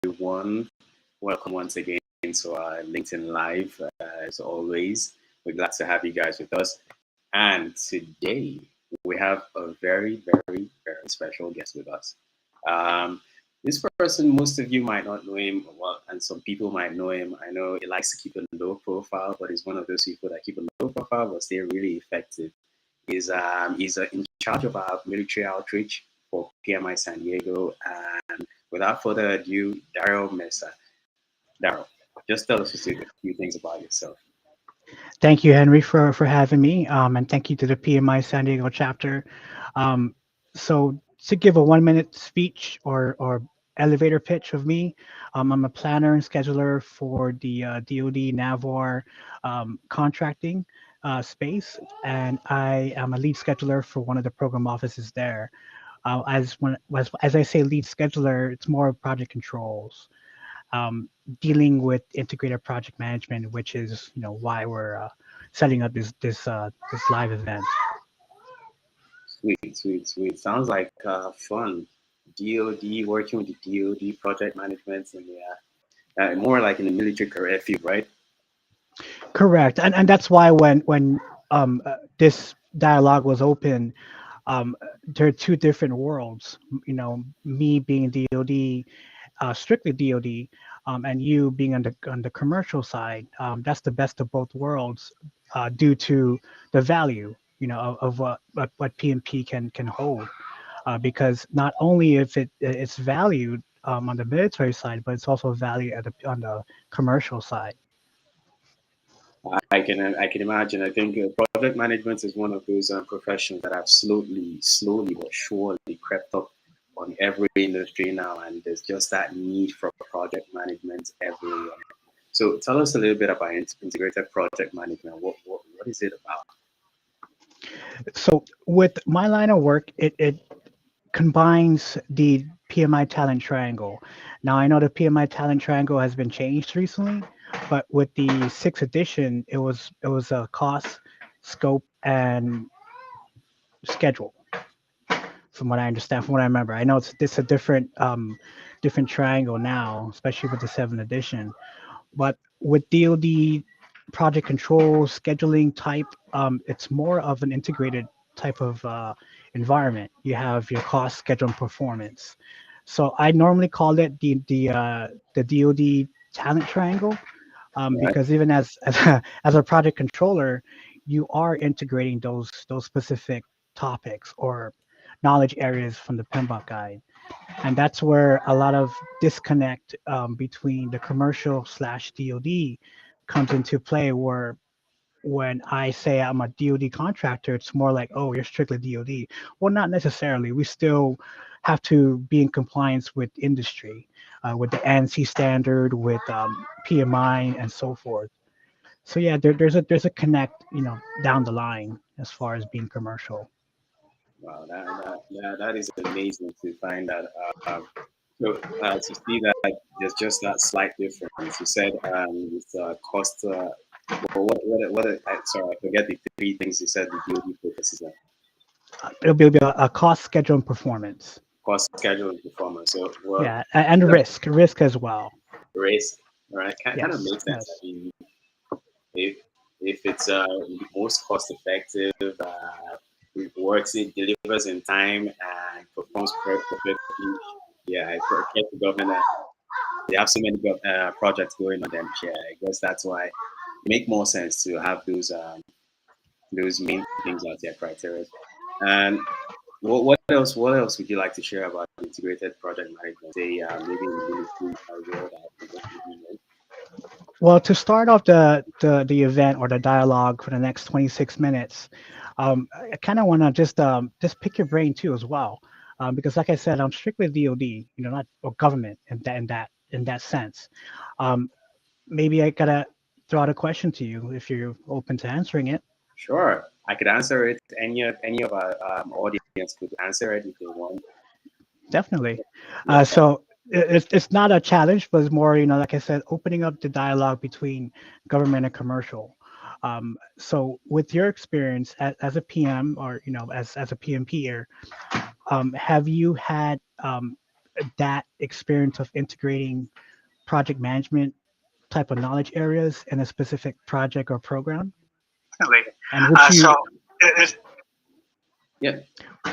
everyone. Welcome once again to our LinkedIn Live. As always, we're glad to have you guys with us. And today we have a very special guest with us. Um, this person, most of you might not know him, well, and some people might know him. I know he likes to keep a low profile, but he's one of those people that keep a low profile but stay really effective. He's in charge of our military outreach for PMI San Diego. And without further ado, Daryl Mesa. Daryl, just tell us a few things about yourself. Thank you, Henry, for having me, and thank you to the PMI San Diego chapter. Um, so, to give a 1 minute speech or elevator pitch of me, I'm a planner and scheduler for the DoD NAVAR contracting space, and I am a lead scheduler for one of the program offices there. As I say lead scheduler, it's more of project controls, um, dealing with integrated project management, which is why we're setting up this live event. Sweet. Sounds like fun. DoD, working with the DoD project management, and more like in the military career field, right? Correct, and that's why this dialogue was open, there are two different worlds. Me being DoD, strictly DoD, and you being on the commercial side. That's the best of both worlds, due to the value, of what PMP can hold. Because not only if it's valued on the military side, but it's also valued on the commercial side. I can imagine. I think project management is one of those professions that have slowly but surely crept up on every industry now, and there's just that need for project management everywhere. So tell us a little bit about integrated project management. What is it about? So with my line of work, it combines the PMI talent triangle. Now I know the PMI talent triangle has been changed recently, but with the sixth edition, it was a cost, scope, and schedule. From what I understand, from what I remember, I know it's a different triangle now, especially with the seventh edition. But with DoD project control scheduling type, it's more of an integrated type of environment. You have your cost, schedule, and performance. So I normally call it the DoD talent triangle, Right. because even as a project controller, you are integrating those specific topics or knowledge areas from the PMBOK guide, and that's where a lot of disconnect between the commercial slash DoD comes into play. Where when I say I'm a DoD contractor, it's more like, oh, you're strictly DoD. Well, not necessarily. We still have to be in compliance with industry, with the ANSI standard, with PMI, and so forth. So yeah, there's a connect, down the line as far as being commercial. Wow, that is amazing to find that. To see that there's just that slight difference. You said it's cost. Sorry, I forget the three things you said the DoD focuses on: It'll be a cost, schedule, and performance. cost, schedule, and performance. So, well, Yeah, and risk as well. race, right? Kind of Yes, makes sense. I yes. mean, if it's most cost effective, it works, it delivers in time, and performs perfectly. Yeah, I forget the government. They have so many projects going on. Then, yeah, I guess that's why it make more sense to have those main things as their criteria. And what else? What else would you like to share about integrated project management? Say maybe in the military world that we don't really know. Well, to start off the event or the dialogue for the next 26 minutes, I kind of want to just pick your brain too as well, because like I said, I'm strictly DoD, not or government in that sense. Um, Maybe I gotta throw out a question to you if you're open to answering it. Sure, I could answer it. Any of our audience could answer it if they want. Definitely. Yeah. So it's not a challenge, but it's more, like I said, opening up the dialogue between government and commercial. So with your experience as a PM, or as a PMP here, have you had that experience of integrating project management type of knowledge areas in a specific project or program? Definitely. And would So you it's Yeah,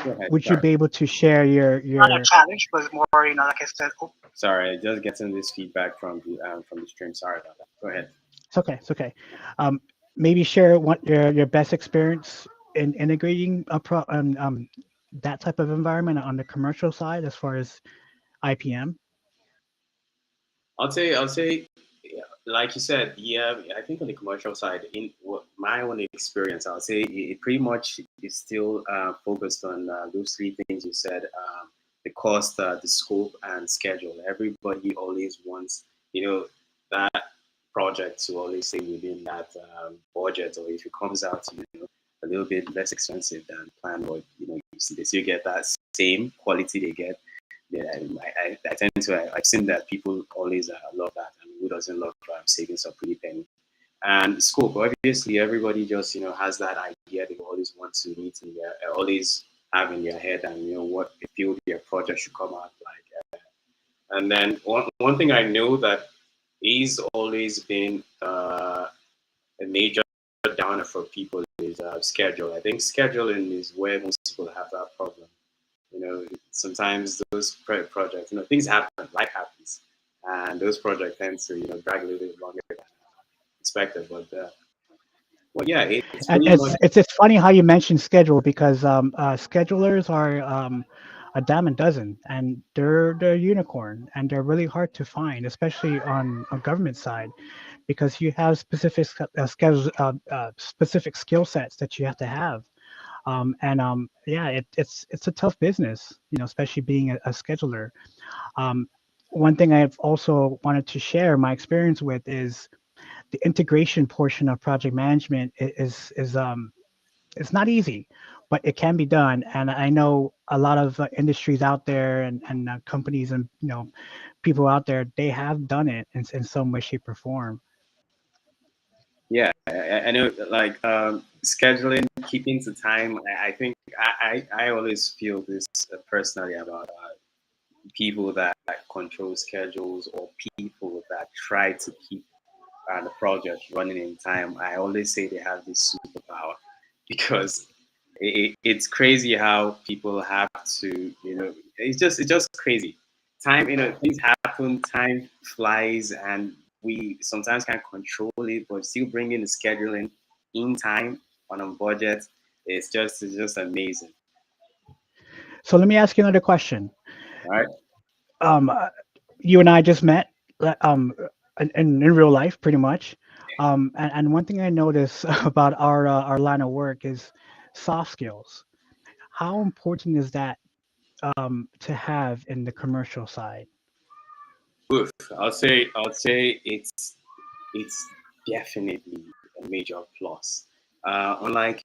go ahead. would you Sorry. be able to share your not a challenge, but more, like I said, Sorry, just getting this feedback from the stream. Sorry about that. Go ahead. It's okay. It's okay. Um, Maybe share what your best experience in integrating that type of environment on the commercial side as far as IPM. I'll say, yeah, like you said, yeah. I think on the commercial side, in what my own experience, I'll say it pretty much is still focused on those three things you said: the cost, the scope, and schedule. Everybody always wants, that project to always stay within that budget, or if it comes out, a little bit less expensive than planned, or they still get that same quality they get. Yeah, I tend to. I've seen that people always love that. I mean, who doesn't love saving some pretty penny? And scope, obviously, everybody just has that idea they always want to meet in their, always have in their head, and what they feel their project should come out like. And then one thing I know that is always been a major downer for people is schedule. I think scheduling is where most people have that problem. Sometimes those projects, things happen, life happens, and those projects tend to, drag a little bit longer than expected. But yeah, it's And pretty much it's funny how you mentioned schedule because schedulers are a dime a dozen, and they're unicorn, and they're really hard to find, especially on a government side, because you have specific skill sets that you have to have. Yeah, it's a tough business, especially being a scheduler. Um, One thing I've also wanted to share my experience with is the integration portion of project management is it's not easy, but it can be done. And I know a lot of industries out there and companies and people out there, they have done it in some way, shape, or form. yeah. I know, like scheduling, keeping to time. I think I always feel this personally about people that control schedules, or people that try to keep the project running in time. I always say they have this superpower because it's crazy how people have to, it's just crazy. Time, things happen, time flies, and we sometimes can't control it, but still bringing the scheduling in time on a budget. It's just amazing. So let me ask you another question. All right. Um, uh, you and I just met in real life, pretty much. And one thing I notice about our line of work is soft skills. How important is that to have in the commercial side? Oof. I'll say it's definitely a major plus. Unlike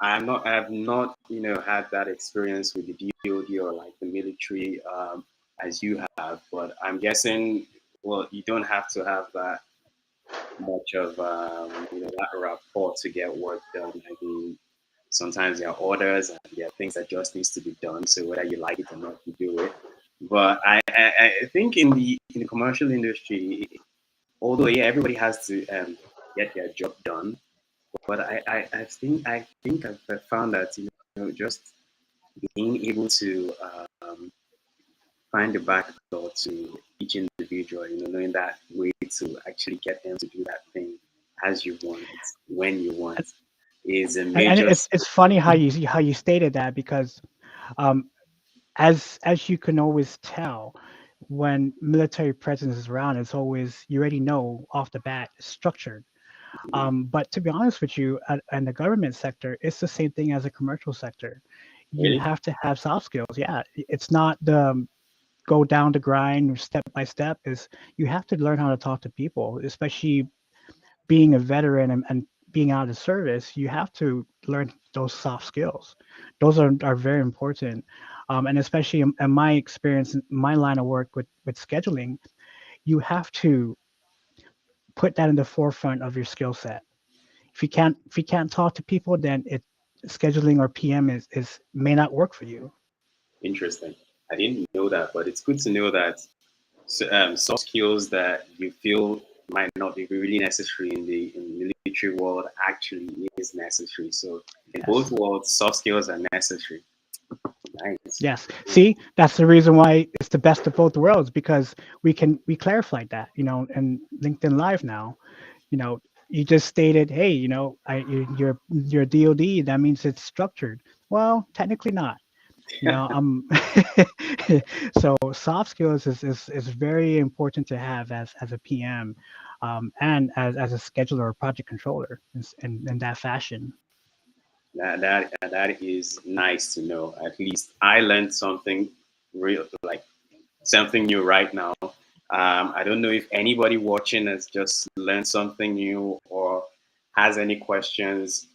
I have not, had that experience with the DoD or like the military as you have, but I'm guessing, well, you don't have to have that much of, that rapport to get work done. I mean, sometimes there are orders and there are things that just needs to be done. So whether you like it or not, you do it. But I think in the commercial industry, although yeah, everybody has to get their job done, but I think I've found that just being able to find the back door to each individual, knowing that way to actually get them to do that thing as you want, when you want, is a And major. it's funny how you stated that because um, as you can always tell when military presence is around, it's always you already know off the bat it's structured. But to be honest with you, in the government sector, it's the same thing as a commercial sector. You Really. have to have soft skills. Yeah, it's not the go down the grind step by step. Is you have to learn how to talk to people, especially being a veteran and being out of service. You have to learn those soft skills. Those are very important. And especially in my experience, in my line of work with scheduling, you have to put that in the forefront of your skill set. If you can't talk to people, then it scheduling or PM is may not work for you. Interesting. I didn't know that, but it's good to know that soft skills that you feel might not be really necessary in the military world actually is necessary. So in both Yes. worlds, soft skills are necessary. Nice. Yes. See, that's the reason why it's the best of both worlds, because we clarified that, and LinkedIn Live now, you know, you just stated, hey, you're DoD, that means it's structured. Well, technically not. So soft skills is very important to have as a PM, and as a scheduler or project controller in that fashion. That is nice to know. At least I learned something real, like something new right now. I don't know if anybody watching has just learned something new or has any questions.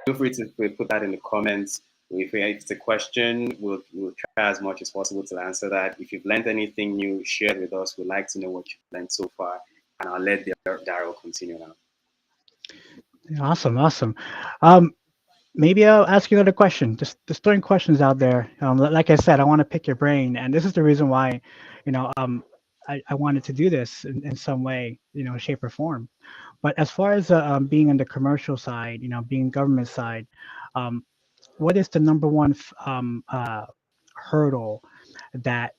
Feel free to put that in the comments. If it's a question, we'll try as much as possible to answer that. If you've learned anything new, share it with us. We'd like to know what you've learned so far. And I'll let Daryl continue now. Awesome, awesome. Maybe I'll ask you another question. Just throwing questions out there. Like I said, I want to pick your brain, and this is the reason why, you know, um, I wanted to do this in some way, shape or form. But as far as being on the commercial side, being government side, um, what is the number one hurdle that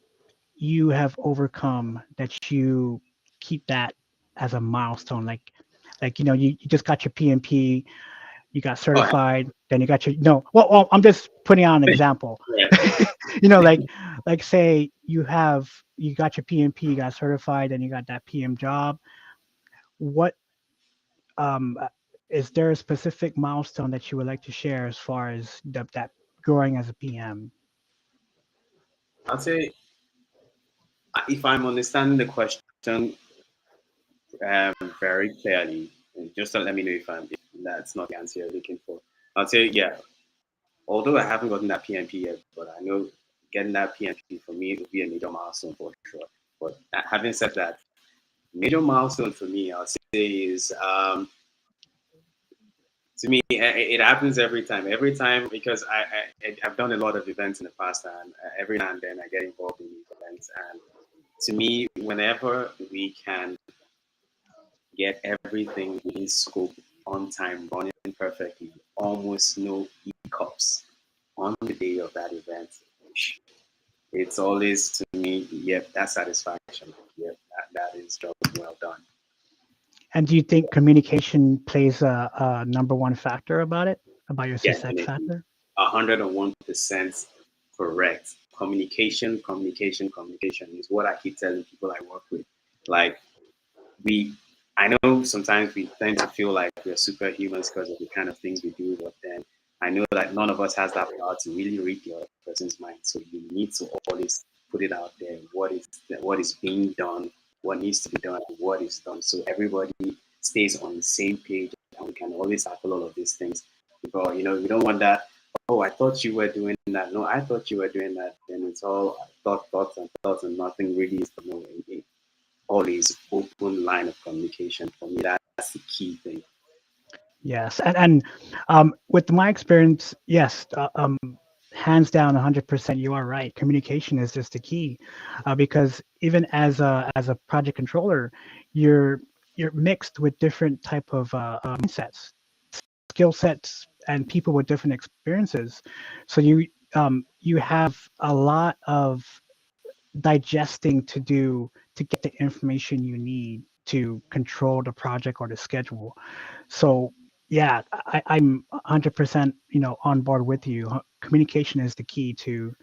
you have overcome that you keep that as a milestone? Like you just got your PMP, you got Oh, certified, then you got your no. Well, I'm just putting out an example. yeah. like say you got your PMP, you got certified, then you got that PM job. What um uh, is there a specific milestone that you would like to share as far as that growing as a PM? I'll say if I'm understanding the question very clearly, and just let me know if that's not the answer you're looking for. I'll say yeah. Although I haven't gotten that PMP yet, but I know getting that PMP for me would be a major milestone for sure. But having said that, major milestone for me, I'll say is to me it happens every time. Every time because I've done a lot of events in the past, and every now and then I get involved in events. And to me, whenever we can get everything within scope on time, running perfectly, almost no hiccups on the day of that event. It's always to me, yep, that satisfaction. Yep, that is job well done. And do you think communication plays a number one factor about your success Definitely, factor? 101% correct. Communication is what I keep telling people I work with. Like we I know sometimes we tend to feel like we're superhumans because of the kind of things we do, but then I know that none of us has that power to really read the other person's mind. So you need to always put it out there what is being done, what needs to be done, and what is done. So everybody stays on the same page and we can always tackle all of these things. Because we don't want that, oh, I thought you were doing that. No, I thought you were doing that. Then it's all thoughts and nothing really is always open line of communication. For me, that's the key thing. Yes, and with my experience, yes, hands down, 100%, you are right. Communication is just the key, because even as a project controller, you're you're mixed with different type of mindsets, skill sets, and people with different experiences. So you have a lot of digesting to do to get the information you need to control the project or the schedule. So yeah, I'm 100% on board with you. Communication is the key to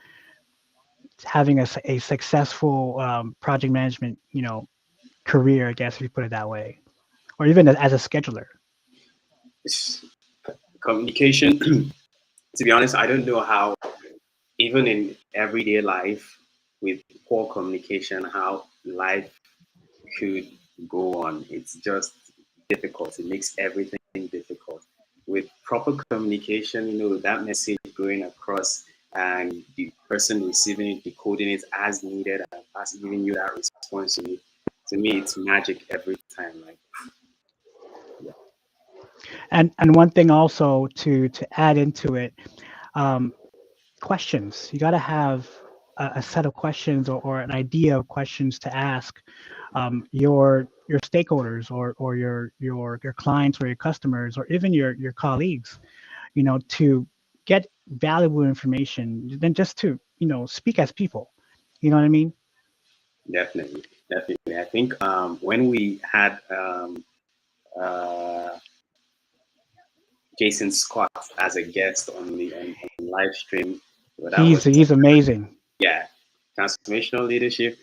having a successful project management career, I guess, if you put it that way, or even as a scheduler. Communication, to be honest, I don't know how, even in everyday life, with poor communication, how life could go on. It's just difficult. It makes everything difficult. With proper communication, that message going across and the person receiving it, decoding it as needed, and giving you that response you need. To me, it's magic every time. Like, yeah. And one thing also to add into it, um, questions. You got to have a set of questions or an idea of questions to ask your stakeholders or your clients or your customers or even your colleagues, to get valuable information than just to, speak as people. You know what I mean? Definitely, definitely. I think when we had uh, Jason Scott as a guest on live stream, well, that was He's amazing. yeah, transformational leadership.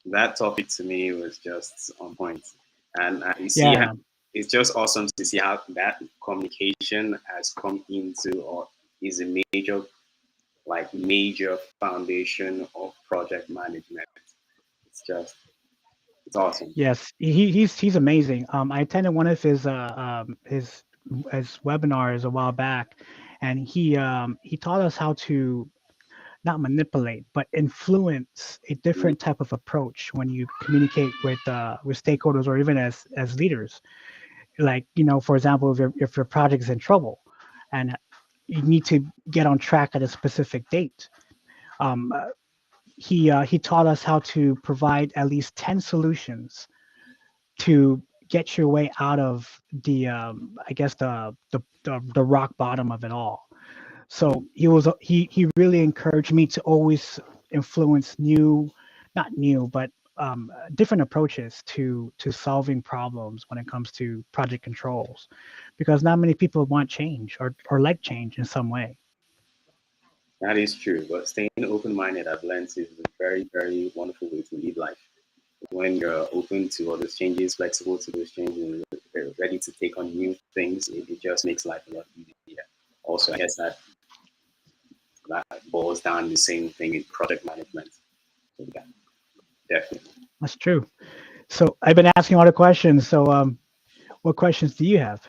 That topic to me was just on point, and you see, Yeah. it's just awesome to see how that communication has come into or is a major foundation of project management. It's just it's awesome. Yes, he's amazing. I attended one of his webinars a while back, and he taught us how to not manipulate but influence a different type of approach when you communicate with stakeholders or even as leaders. Like, for example, if your project is in trouble and you need to get on track at a specific date, um, he taught us how to provide at least 10 solutions to get your way out of the I guess the rock bottom of it all. So he really encouraged me to always influence not new, but different approaches to solving problems when it comes to project controls, because not many people want change or like change in some way. That is true, but staying open-minded, I've learned, is a very, very wonderful way to live life. When you're open to all those changes, flexible to those changes, and ready to take on new things, it just makes life a lot easier. Also, I guess that boils down the same thing in project management. So, yeah, definitely. That's true. So I've been asking a lot of questions. So what questions do you have?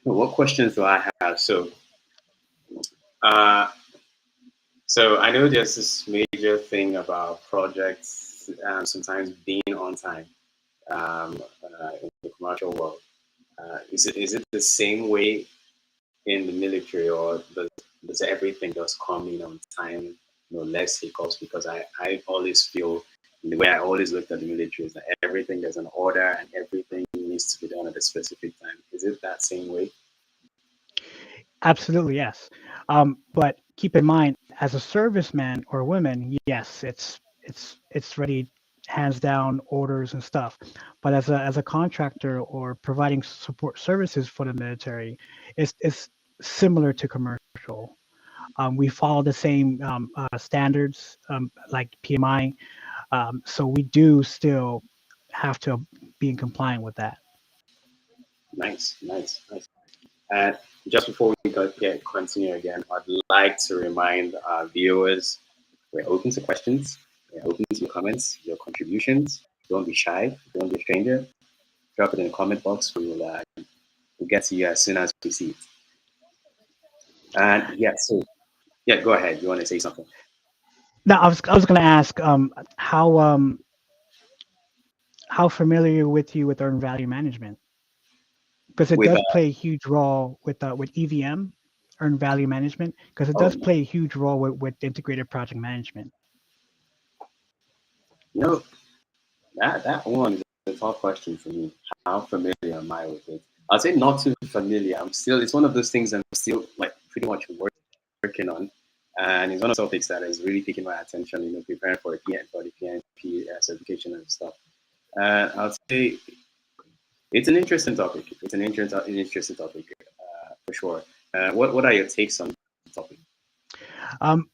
What questions do I have? Uh, so I know there's this major thing about projects sometimes being on time in the commercial world. Is it the same way in the military, or does everything just come in on time, less hiccups? Because I always feel the way I always looked at the military is that everything there's an order and everything needs to be done at a specific time. Is it that same way? Absolutely, yes. But keep in mind, as a serviceman or woman, yes, it's ready, hands down orders and stuff. But as a contractor or providing support services for the military, it's similar to commercial. We follow the same standards like PMI, so we do still have to be in compliant with that. Nice, nice, nice. And just before we continue again, I'd like to remind our viewers we're open to questions, we're open to your comments, your contributions. Don't be shy, don't be a stranger. Drop it in the comment box. We'll get to you as soon as we see it. And yeah, so yeah, go ahead. You want to say something? Now, I was going to ask how familiar with you with earned value management, because it With does play a huge role with EVM, earned value management, because it oh, does play a huge role with integrated project management. you know that one is a tough question for me. How familiar am I with it? I'll say not too familiar. It's one of those things I'm still like pretty much working on, and it's one of the topics that is really picking my attention. Preparing for the PNP certification and stuff. And I'll say it's an interesting topic. It's an interesting topic for sure. What are your takes on the topic? Um,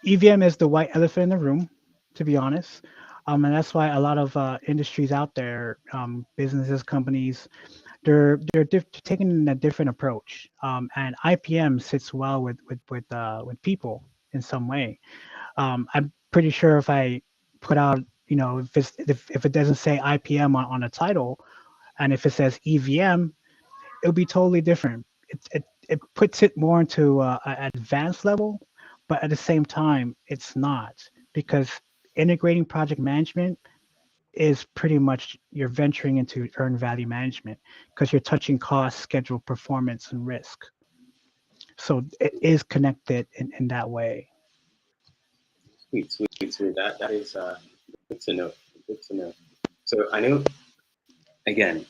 EVM is the white elephant in the room, to be honest. And that's why a lot of industries out there, businesses, companies, they're taking a different approach. And IPM sits well with people in some way. I'm pretty sure if I put out, if it doesn't say IPM on a title, and if it says EVM, it'll be totally different. It puts it more into an advanced level, but at the same time, it's not, because integrating project management is pretty much you're venturing into earned value management, because you're touching cost, schedule, performance, and risk. So it is connected in that way. Sweet, sweet, sweet. That is good to know. Good to know. So I know again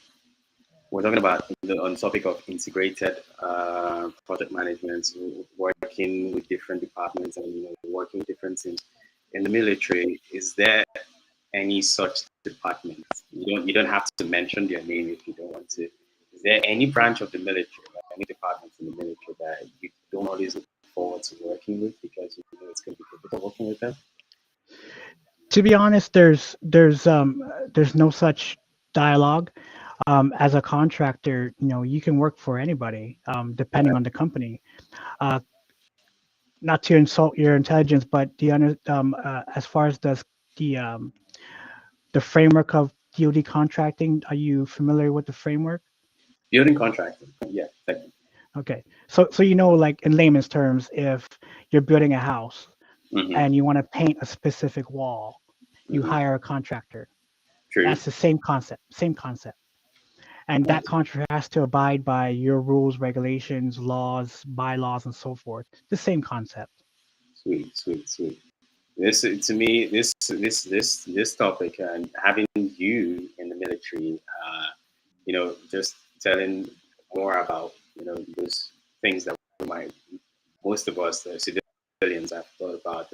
we're talking about on the topic of integrated project management, working with different departments and working with different teams. In the military, is there any such department? You don't have to mention their name if you don't want to. Is there any branch of the military, or any department in the military that you don't always look forward to working with because it's going to be difficult working with them? To be honest, there's no such dialogue. As a contractor, you can work for anybody, depending on the company. Uh, Not to insult your intelligence, but as far as the um, the framework of DoD contracting, are you familiar with the framework? Building contracting, yeah, technically. Okay, so like in layman's terms, if you're building a house Hmm. and you want to paint a specific wall, you Hmm. hire a contractor. True. That's the same concept, same concept. And that Nice. contractor has to abide by your rules, regulations, laws, bylaws, and so forth. The same concept. Sweet, sweet, sweet. This to me, this topic and having you in the military, just telling more about those things that we might most of us, the civilians, have thought about.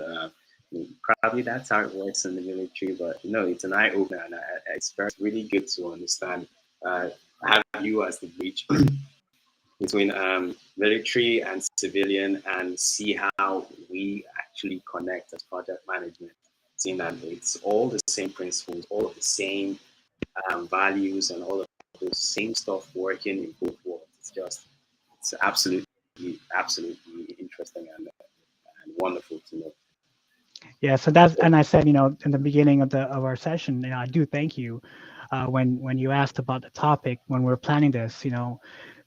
Probably that's how it works in the military, but no, it's an eye opener, and it's really good to understand. Have you as the bridge between military and civilian and see how we actually connect as project management, seeing that it's all the same principles, all of the same values, and all of the same stuff working in both worlds. It's absolutely interesting and wonderful to know. Yeah, so and I said, in the beginning of our session, I do thank you when you asked about the topic when we are planning this,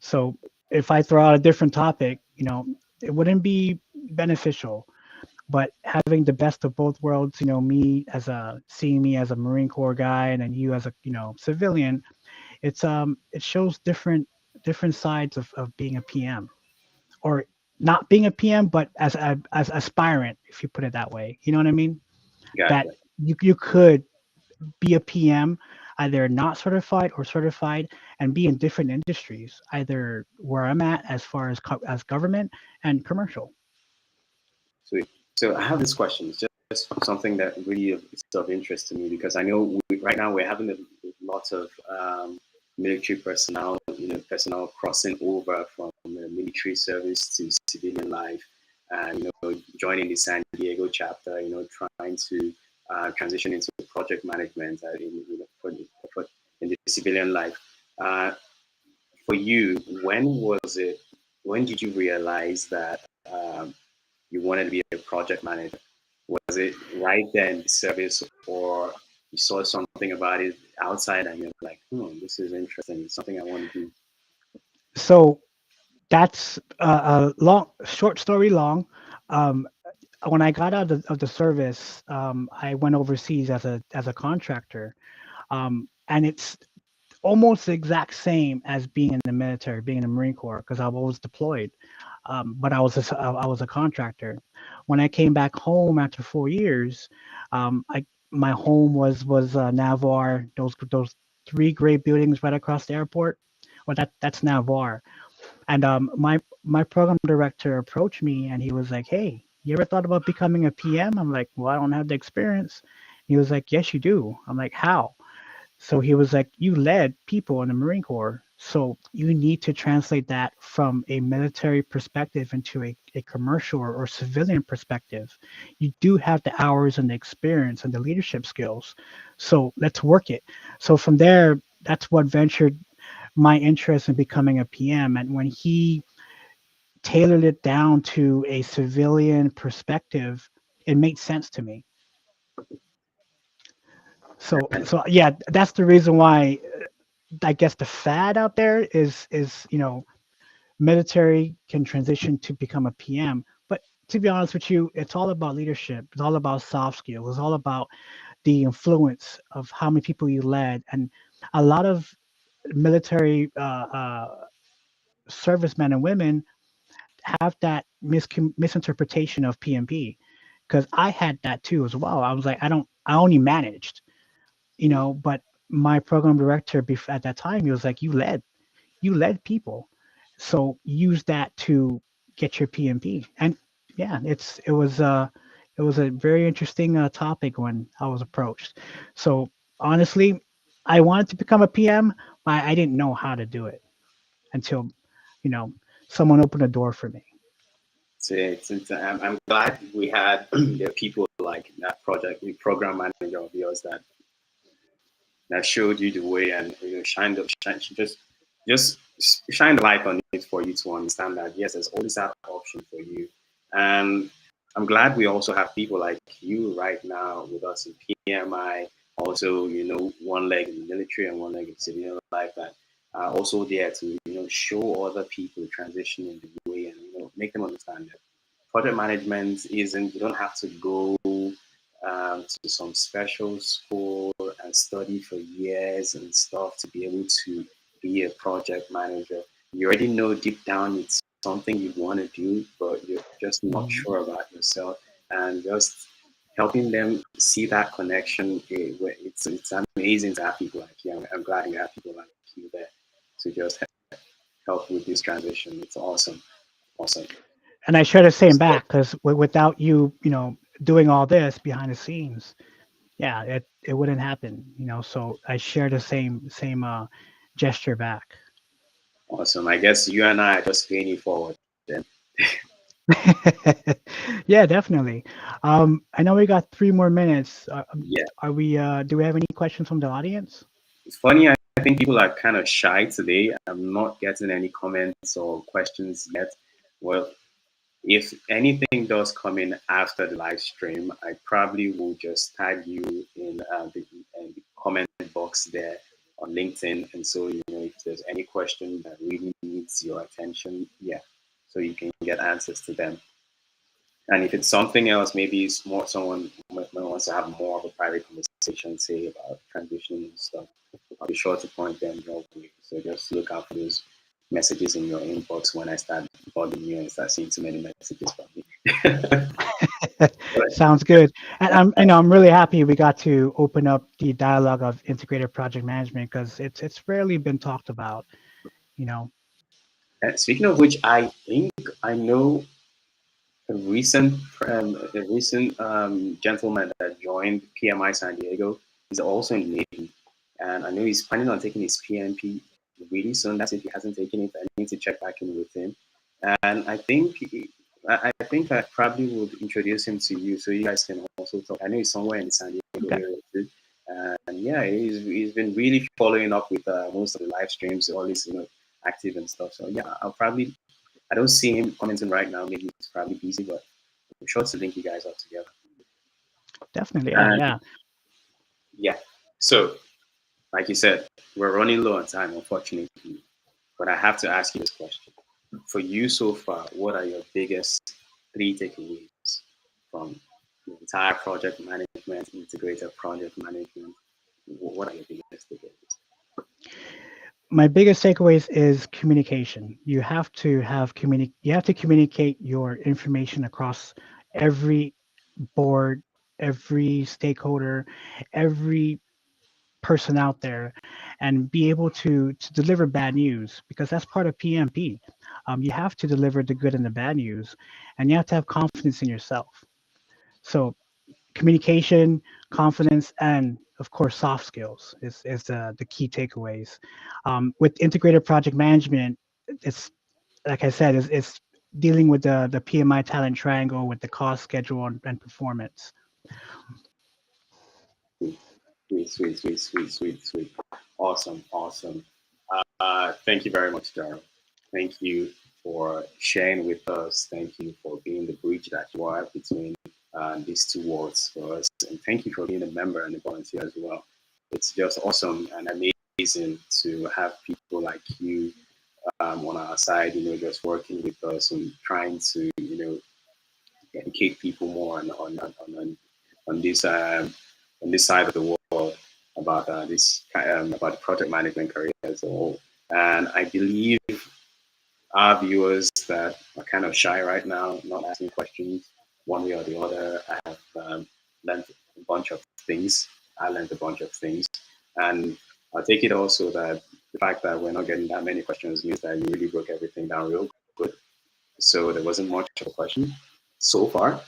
So if I throw out a different topic, it wouldn't be beneficial. But having the best of both worlds, seeing me as a Marine Corps guy and then you as a civilian, it shows different sides of being a PM, or not being a PM, but as aspirant, if you put it that way. You know what I mean? That Gotcha. you could be a PM, either not certified or certified, and be in different industries, either where I'm at as far as as government and commercial. Sweet. So I have this question. It's just something that really is of interest to me because I know right now we're having a lot of military personnel, personnel crossing over from military service to civilian life, and joining the San Diego chapter. Trying to transition into project management for in the civilian life. Uh, for you, when was it? When did you realize that? You wanted to be a project manager? Was it right there in the service, or you saw something about it outside and you're like, this is interesting. It's something I want to do. So that's a long, short story long. Um, when I got out of the service, I went overseas as a contractor, and it's almost the exact same as being in the military, being in the Marine Corps, because I was deployed. But I was a contractor. When I came back home after 4 years, I my home was Navarre. Those three great buildings right across the airport. Well, that's Navarre. And my program director approached me and he was like, "Hey, you ever thought about becoming a PM?" I'm like, "Well, I don't have the experience." He was like, "Yes, you do." I'm like, "How?" So he was like, "You led people in the Marine Corps. So you need to translate that from a military perspective into a commercial or civilian perspective. You do have the hours and the experience and the leadership skills. So let's work it." So from there, that's what ventured my interest in becoming a PM. And when he tailored it down to a civilian perspective, it made sense to me. So yeah, that's the reason why I guess the fad out there is military can transition to become a PM. But to be honest with you, it's all about leadership. It's all about soft skills. It's all about the influence of how many people you led. And a lot of military servicemen and women have that misinterpretation of PMP, because I had that too as well. I was like, I only managed, but my program director at that time, he was like, you led people, so use that to get your PMP. And yeah, it was a very interesting topic when I was approached. So honestly, I wanted to become a PM, but I didn't know how to do it until you know someone opened a door for me. So I'm glad we had the people like that project, the program manager of yours that showed you the way and just shine the light on it for you to understand that yes, there's always that option for you. And I'm glad we also have people like you right now with us in PMI. Also, one leg in the military and one leg in civilian life that are also there to show other people transitioning the way and make them understand that project management isn't. You don't have to go to some special school and study for years and stuff to be able to be a project manager. You already know deep down it's something you want to do, but you're just not Mhm. sure about yourself. And just helping them see that connection, it's amazing to have people like you. I'm glad you have people like you there to just help with this transition. It's awesome. Awesome. And I share the same So, back because without you, doing all this behind the scenes, yeah, it wouldn't happen. So I share the same gesture back. awesome. I guess you and I are just paying it forward then. Yeah, definitely. I know we got 3 more minutes. Yeah. Are we? Do we have any questions from the audience? It's funny, I think people are kind of shy today. I'm not getting any comments or questions yet. Well, if anything does come in after the live stream, I probably will just tag you in the comment box there on LinkedIn. And so, if there's any question that really needs your attention, yeah, so you can get answers to them. And if it's something else, maybe it's more someone might wants to have more of a private conversation, say about transitioning and stuff. I'll be sure to point them your way. So just look out for those messages in your inbox when I start bothering you and start seeing too many messages from me. But Sounds good. And I'm really happy we got to open up the dialogue of integrated project management because it's rarely been talked about. You know. speaking of which, I think I know a recent gentleman that joined PMI San Diego is also in the Navy, and I know he's planning on taking his PMP really soon. That's if he hasn't taken it. I need to check back in with him, and I think I probably would introduce him to you so you guys can also talk. I know he's somewhere in the San Diego Okay. area too. And yeah, he's been really following up with most of the live streams, all this active and stuff. So yeah, I don't see him commenting right now. Maybe he's probably busy, but I'm sure to link you guys up together. Definitely. Yeah. And Yeah. yeah, so like you said, we're running low on time, unfortunately. But I have to ask you this question. For you so far, what are your biggest three takeaways from the entire project management, integrated project management? What are your biggest takeaways? My biggest takeaways is communication. You have to you have to communicate your information across every board, every stakeholder, every person out there, and be able to deliver bad news because that's part of PMP. You have to deliver the good and the bad news, and you have to have confidence in yourself. So communication, confidence, and of course, soft skills is the key takeaways. With integrated project management, it's like I said, it's dealing with the PMI talent triangle with the cost, schedule, and performance. Sweet, sweet, sweet, sweet, sweet, sweet. Awesome, awesome. Thank you very much, Daryl. Thank you for sharing with us. Thank you for being the bridge that you are between these two worlds for us. And thank you for being a member and a volunteer as well. It's just awesome and amazing to have people like you on our side, just working with us and trying to, educate people more on this on this side of the world about this about project management career as a whole. And I believe our viewers that are kind of shy right now, not asking questions one way or the other. I have learned a bunch of things. I learned a bunch of things. And I take it also that the fact that we're not getting that many questions means that you really broke everything down real good. So there wasn't much of a question so far.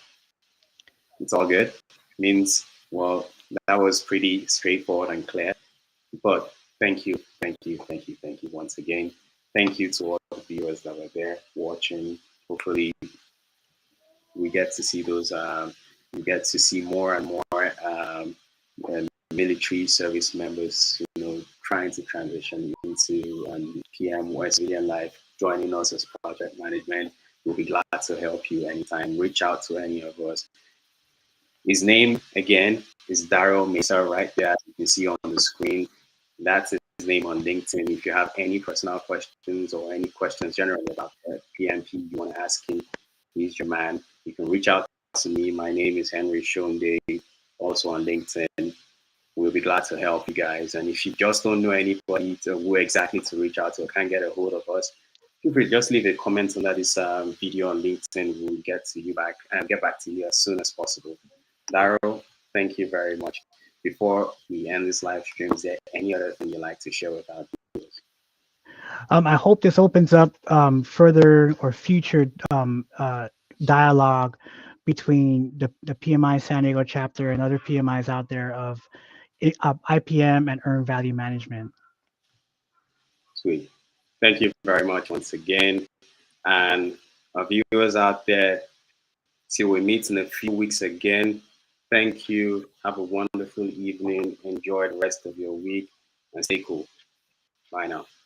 It's all good. Means, well, that was pretty straightforward and clear. But thank you, thank you, thank you, thank you once again. Thank you to all the viewers that were there watching. Hopefully, we get to see those. We get to see more and more military service members, trying to transition into PM or civilian life, joining us as project management. We'll be glad to help you anytime. Reach out to any of us. His name, again, is Daryl Mesa right there, as you can see on the screen. That's his name on LinkedIn. If you have any personal questions or any questions generally about the PMP you want to ask him, he's your man. You can reach out to me. My name is Henry Shonde, also on LinkedIn. We'll be glad to help you guys. And if you just don't know anybody who exactly to reach out to or can't get a hold of us, feel free to just leave a comment under this video on LinkedIn. We'll get to you back and get back to you as soon as possible. Daryl, thank you very much. Before we end this live stream, is there any other thing you'd like to share with our viewers? I hope this opens up further or future dialogue between the PMI San Diego chapter and other PMIs out there of IPM and earned value management. Sweet. Thank you very much once again. And our viewers out there, till we meet in a few weeks again, thank you. Have a wonderful evening. Enjoy the rest of your week and stay cool. Bye now.